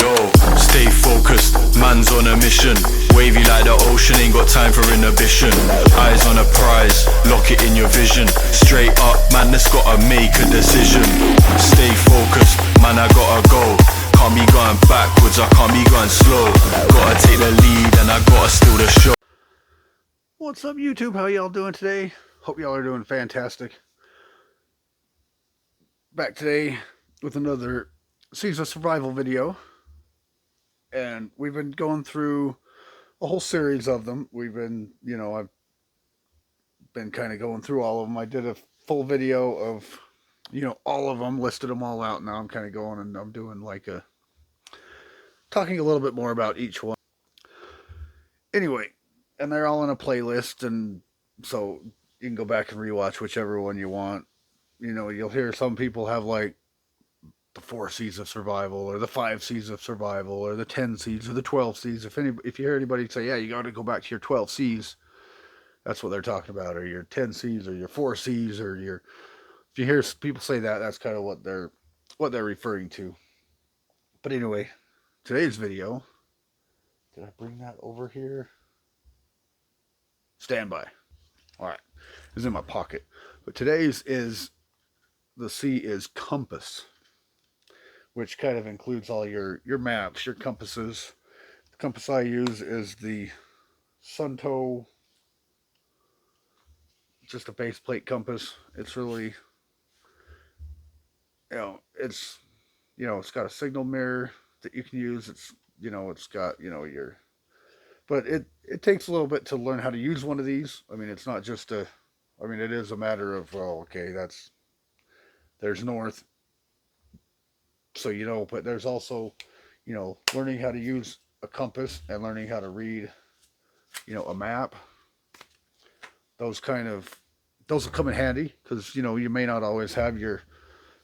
Yo, stay focused, man's on a mission. Wavy like the ocean, ain't got time for inhibition. Eyes on a prize, lock it in your vision. Straight up, man, that's gotta make a decision. Stay focused, man, I gotta go. Can't be going backwards, I can't be going slow. Gotta take the lead and I gotta steal the show. What's up, YouTube? How y'all doing today? Hope y'all are doing fantastic. Back today with another Seas of Survival video. And we've been going through a whole series of them. We've been, I've been kind of going through all of them. I did a full video of, all of them, listed them all out. Now I'm kind of going and I'm doing like talking a little bit more about each one. Anyway, and they're all in a playlist, and so you can go back and rewatch whichever one you want. You'll hear some people have like the 4 C's of survival, or the 5 C's of survival, or the 10 C's, or the 12 C's. If you hear anybody say, yeah, you got to go back to your 12 C's, that's what they're talking about, or your 10 C's, or your 4 C's, or if you hear people say that, that's kind of what they're referring to. But anyway, today's video, did I bring that over here? Stand by. All right, it's in my pocket. But today's the C is compass, which kind of includes all your maps, your compasses. The compass I use is the Sunto, just a base plate compass. It's really, it's got a signal mirror that you can use. It's got your, but it takes a little bit to learn how to use one of these. I mean, it's not just it is a matter of, well, okay, there's north. So, but there's also, learning how to use a compass and learning how to read, a map. Those will come in handy because, you may not always have your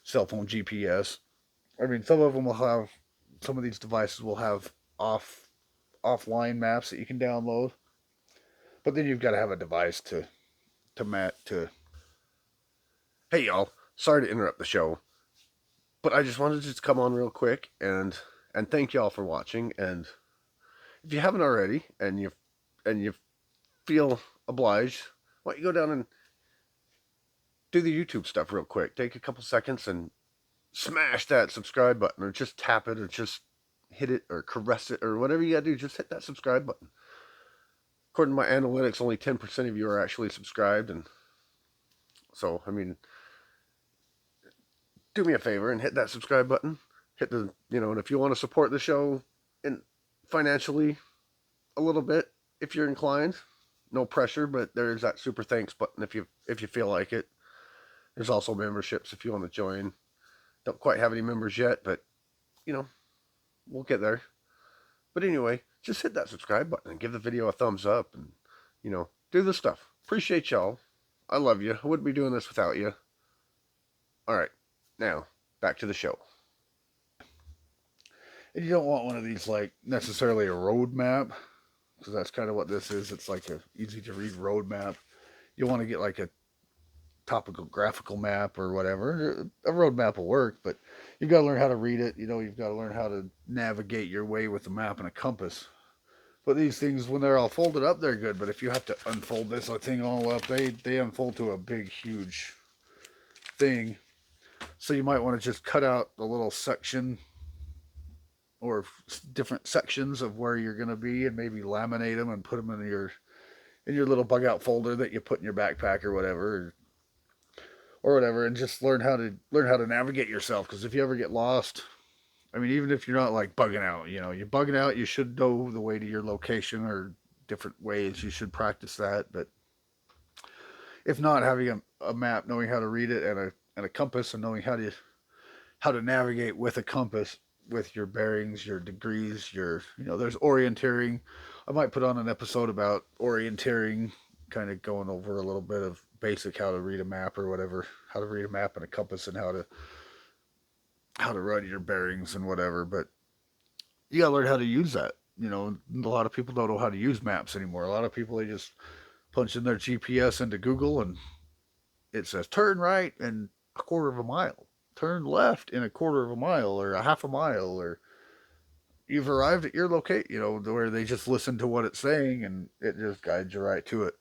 cell phone GPS. I mean, some of these devices will have offline maps that you can download. But then you've got to have a device to Hey, y'all. Sorry to interrupt the show. But I just wanted to just come on real quick and thank y'all for watching. And if you haven't already, and you feel obliged, why don't you go down and do the YouTube stuff real quick? Take a couple seconds and smash that subscribe button, or just tap it, or just hit it, or caress it, or whatever you gotta do. Just hit that subscribe button. According to my analytics, only 10% of you are actually subscribed, and so I mean, do me a favor and hit that subscribe button. Hit the, and if you want to support the show financially a little bit, if you're inclined, no pressure, but there's that super thanks button if you feel like it. There's also memberships if you want to join. Don't quite have any members yet, but we'll get there. But anyway, just hit that subscribe button and give the video a thumbs up, and do the stuff. Appreciate y'all. I love you. I wouldn't be doing this without you. All right. Now, back to the show. And you don't want one of these, like, necessarily a road map, because that's kind of what this is. It's like a easy-to-read road map. You want to get, like, a topographical map or whatever. A road map will work, but you've got to learn how to read it. You've got to learn how to navigate your way with a map and a compass. But these things, when they're all folded up, they're good. But if you have to unfold this thing all up, they unfold to a big, huge thing. So you might want to just cut out a little section or different sections of where you're going to be, and maybe laminate them and put them in your little bug out folder that you put in your backpack or whatever, and just learn how to navigate yourself. Because if you ever get lost, I mean, even if you're not like bugging out, you're bugging out, you should know the way to your location, or different ways. You should practice that. But if not, having a map, knowing how to read it, and a compass, and knowing how to navigate with a compass, with your bearings, your degrees, there's orienteering. I might put on an episode about orienteering, kind of going over a little bit of basic how to read a map or whatever, how to read a map and a compass, and how to run your bearings and whatever. But you gotta learn how to use that. A lot of people don't know how to use maps anymore. A lot of people, they just punch in their GPS into Google, and it says turn right in a quarter of a mile, turn left in a quarter of a mile, or a half a mile, or you've arrived at your locate, where they just listen to what it's saying and it just guides you right to it.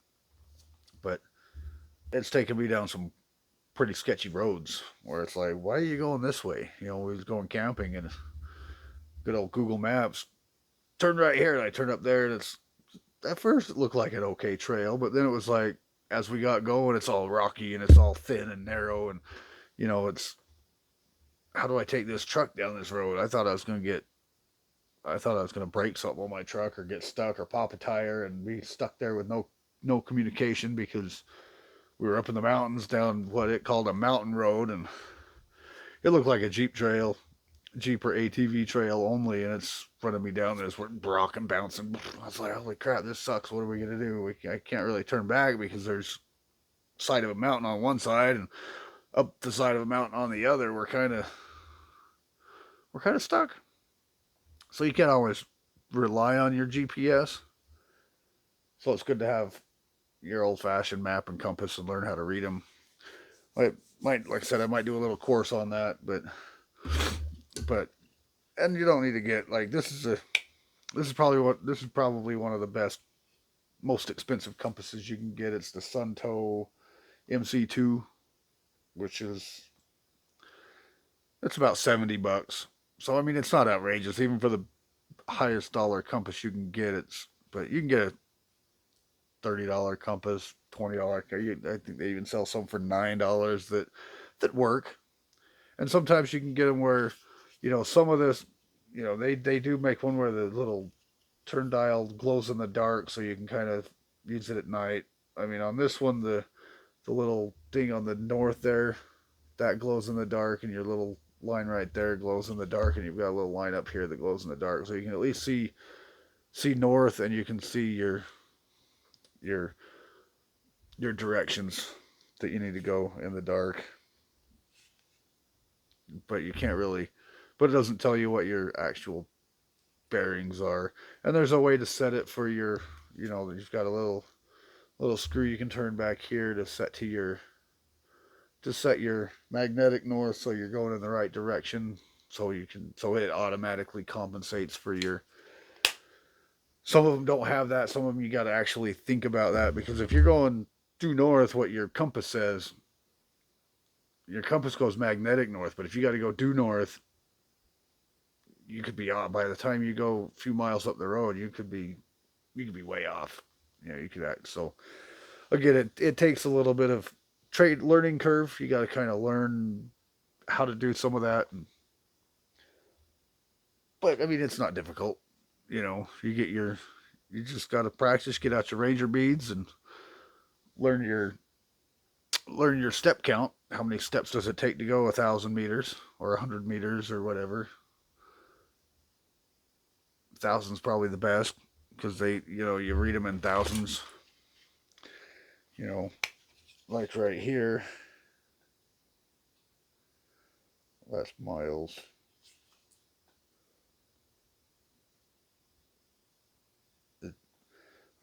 But it's taken me down some pretty sketchy roads where it's like, why are you going this way? We was going camping and good old Google Maps turned right here, and I turned up there, and it's at first it looked like an okay trail, but then it was like as we got going, it's all rocky and it's all thin and narrow, and it's how do I take this truck down this road? I thought I was gonna break something on my truck or get stuck or pop a tire and be stuck there with no communication because we were up in the mountains down what it called a mountain road, and it looked like a Jeep or ATV trail only, and it's running me down this rock and bouncing. I was like, holy crap, this sucks. What are we gonna do? I can't really turn back because there's side of a mountain on one side and up the side of a mountain on the other. We're kind of stuck. So you can't always rely on your GPS. So it's good to have your old-fashioned map and compass and learn how to read them. Like I said, I might do a little course on that, but and you don't need to get like this is probably one of the best, most expensive compasses you can get. It's the Suntoe MC2, which is it's about $70. So I mean, it's not outrageous even for the highest dollar compass you can get. But you can get a $30 compass, $20. I think they even sell some for $9 that work. And sometimes you can get them where, some of this, they do make one where the little turn dial glows in the dark, so you can kind of use it at night. I mean, on this one, the little thing on the north there, that glows in the dark, and your little line right there glows in the dark, and you've got a little line up here that glows in the dark, so you can at least see north, and you can see your your directions that you need to go in the dark. But you can't really, but it doesn't tell you what your actual bearings are. And there's a way to set it for your, you've got a little screw you can turn back here to set your magnetic north so you're going in the right direction. So it automatically compensates for your. Some of them don't have that. Some of them you got to actually think about that, because if you're going due north, what your compass says, your compass goes magnetic north. But if you got to go due north, you could be off by the time you go a few miles up the road. You could be way off. You could act. So again, it takes a little bit of trade learning curve. You got to kind of learn how to do some of that. But I mean, it's not difficult. You just got to practice. Get out your ranger beads and learn your step count. How many steps does it take to go 1,000 meters or 100 meters or whatever? 1,000's probably the best because you read them in thousands. Like right here, that's miles.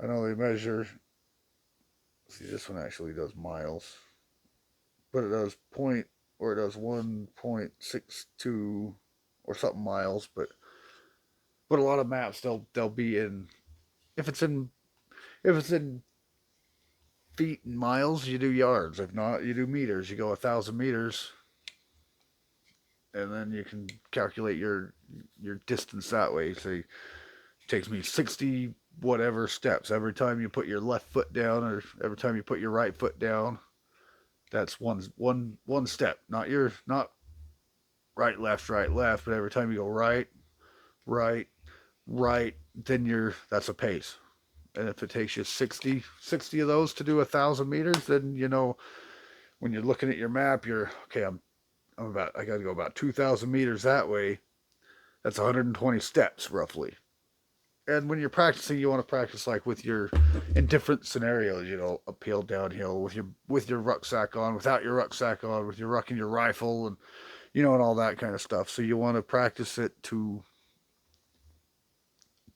I know they measure. See, this one actually does miles, but it does it does 1.62 or something miles. But a lot of maps they'll be in if it's in feet and miles, you do yards. If not, you do meters. You go 1,000 meters, and then you can calculate your distance that way. So it takes me 60 whatever steps every time you put your left foot down, or every time you put your right foot down. That's one step. Not right left, but every time you go right, right, then that's a pace. And if it takes you 60 of those to do 1,000 meters, then when you're looking at your map, you're okay. I got to go about 2,000 meters that way. That's 120 steps roughly. And when you're practicing, you want to practice like in different scenarios. Uphill, downhill, with your rucksack on, without your rucksack on, with your ruck and your rifle, and and all that kind of stuff. So you want to practice it to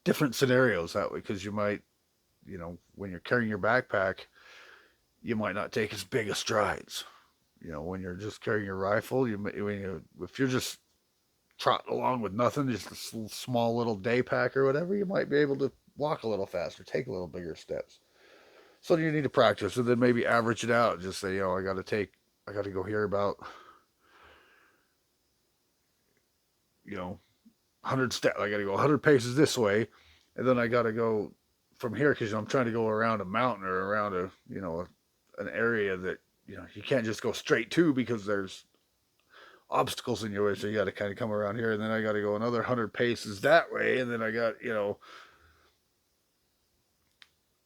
different scenarios that way, because you might, when you're carrying your backpack, you might not take as big of strides. When you're just carrying your rifle, if you're just trotting along with nothing, just a small little day pack or whatever, you might be able to walk a little faster, take a little bigger steps. So you need to practice and then maybe average it out. Just say, I got to go here about, 100 steps. I got to go 100 paces this way. And then I got to go from here because I'm trying to go around a mountain or around an area that, you can't just go straight to because there's obstacles in your way. So you got to kind of come around here. And then I got to go another 100 paces that way. And then I got,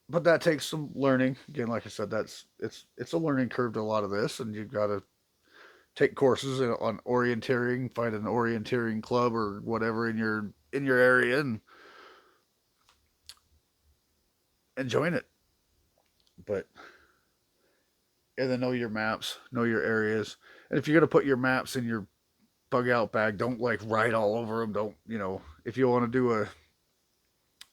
but that takes some learning. Again, like I said, it's a learning curve to a lot of this, and you've got to take courses on orienteering, find an orienteering club or whatever in your area, and join it. But and then know your maps, know your areas, and if you're gonna put your maps in your bug out bag, don't like write all over them. Don't if you want to do a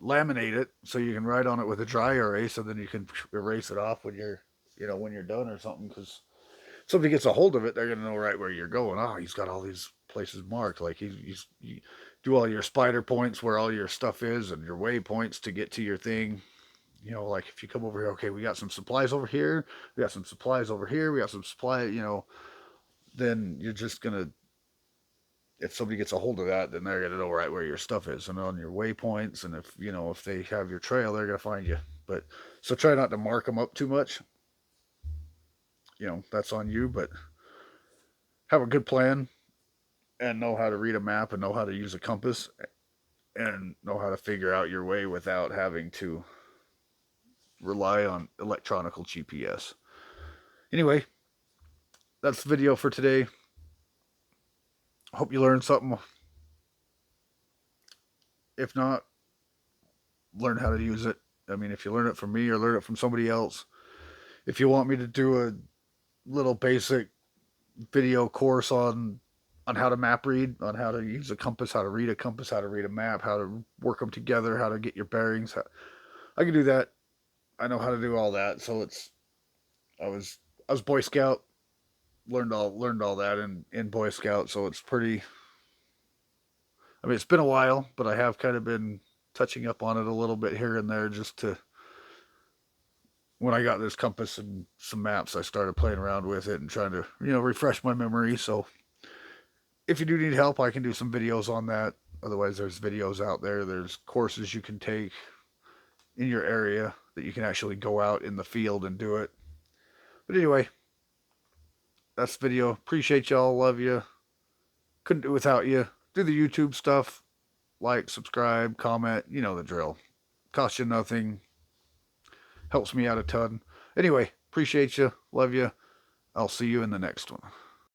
laminate it so you can write on it with a dry erase, and then you can erase it off when you're done or something. Because somebody gets a hold of it, they're gonna know right where you're going. Oh, he's got all these places marked. Like you do all your spider points where all your stuff is, and your waypoints to get to your thing. Like if you come over here, okay, we got some supplies over here, we got some supplies over here, we got some supply. Then you're just gonna. If somebody gets a hold of that, then they're gonna know right where your stuff is and on your waypoints. And if they have your trail, they're gonna find you. But so try not to mark them up too much. That's on you. But have a good plan and know how to read a map and know how to use a compass and know how to figure out your way without having to rely on electronic GPS. Anyway, that's the video for today. Hope you learned something. If not, learn how to use it. I mean, if you learn it from me or learn it from somebody else, if you want me to do a little basic video course on how to map read, on how to use a compass, how to read a compass, how to read a map, how to work them together, how to get your bearings, I can do that. I know how to do all that. So I was Boy Scout, learned all that in Boy Scout. So it's pretty. I mean, it's been a while, but I have kind of been touching up on it a little bit here and there just to. When I got this compass and some maps, I started playing around with it and trying to, refresh my memory. So if you do need help, I can do some videos on that. Otherwise, there's videos out there. There's courses you can take in your area that you can actually go out in the field and do it. But anyway, that's the video. Appreciate y'all. Love you. Couldn't do it without you. Do the YouTube stuff. Like, subscribe, comment. You know the drill. Costs you nothing. Helps me out a ton. Anyway, appreciate you. Love you. I'll see you in the next one.